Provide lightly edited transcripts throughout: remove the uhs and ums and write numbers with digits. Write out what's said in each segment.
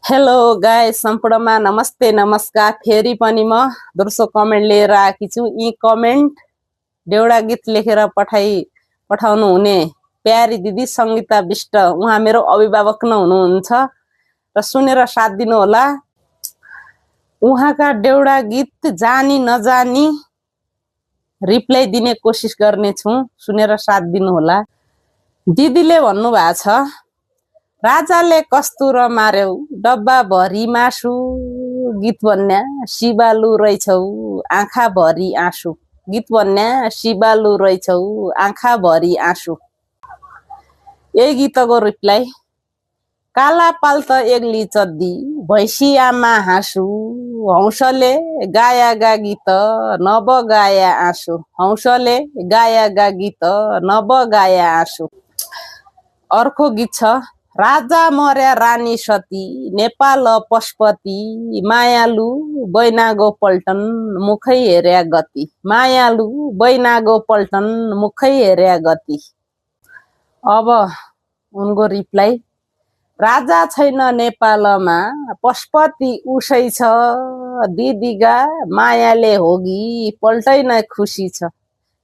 Hello guys, सम्पूर्णमा नमस्ते नमस्कार। फेरि पनि म दोस्रो कमेन्ट लिएर आएकी छु। यी कमेन्ट देउडा गीत लेखेर पठाउनु हुने प्यारी दिदी सङ्गीता विष्ट, उहाँ मेरो अभिभावक नै हुनुहुन्छ र सुनेर साथ दिनु होला। उहाँका देउडा गीत जानी नजानी रिप्लाई दिने कोसिस गर्नेछु, सुनेर साथ दिनु होला। दिदीले भन्नुभएको छ, राजाले कस्तुर मार्यौ डब्बा भरी मासु, गीत भन्या शिबालु रहेछौ आँखा भरी आँसु, गीत भन्या शिबालु रहेछौ आँखा भरी आँसु। यही गीतको रिप्लाई, काला पाल्त एक्ली चद्दी भैँसी आमा हाँसु, हौसले गाया गा गीत नबगाया आँसु, हौसले गाया गा गीत नबगाया आँसु। अर्को गीत छ, राजा मर्या रानी सती नेपाल पशुपति, मायालु बैनागो पल्टन मुखै हेर्या गति, मायालु बैनागो पल्टन मुखै हेर्या गति। अब उनको रिप्लाई, राजा छैन नेपालमा पशुपति उसै छ, दिदीगा मायाले होगी पल्टै नै खुसी छ,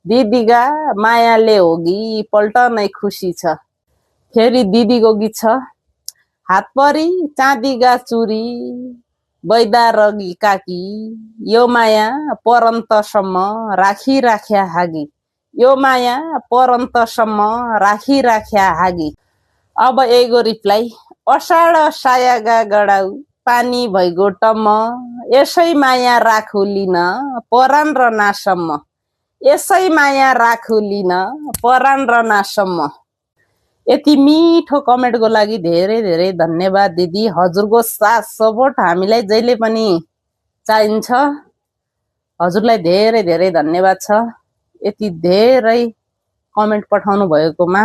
दिदीगा मायाले होगी पल्ट नै खुसी छ। फेरि दिदीको गीत छ, हातपरी चाँदीगा चुरी बैदा रगी काकी, यो माया परन्तसम्म राखिराख्या हागी, यो माया परन्तसम्म राखिराख्या हागी। अब यहीको रिप्लाई, अषाढ सायागा गडाउ पानी भइगो टम्म, यसै माया राखु लिन परान र नासम्म, यसै माया राखु लिन परान र नासम्म। यति मिठो कमेन्टको लागि धेरै धेरै धन्यवाद दिदी। हजुरको साथ सपोर्ट हामीलाई जहिले पनि चाहिन्छ। हजुरलाई धेरै धेरै धन्यवाद छ यति धेरै कमेन्ट पठाउनु भएकोमा।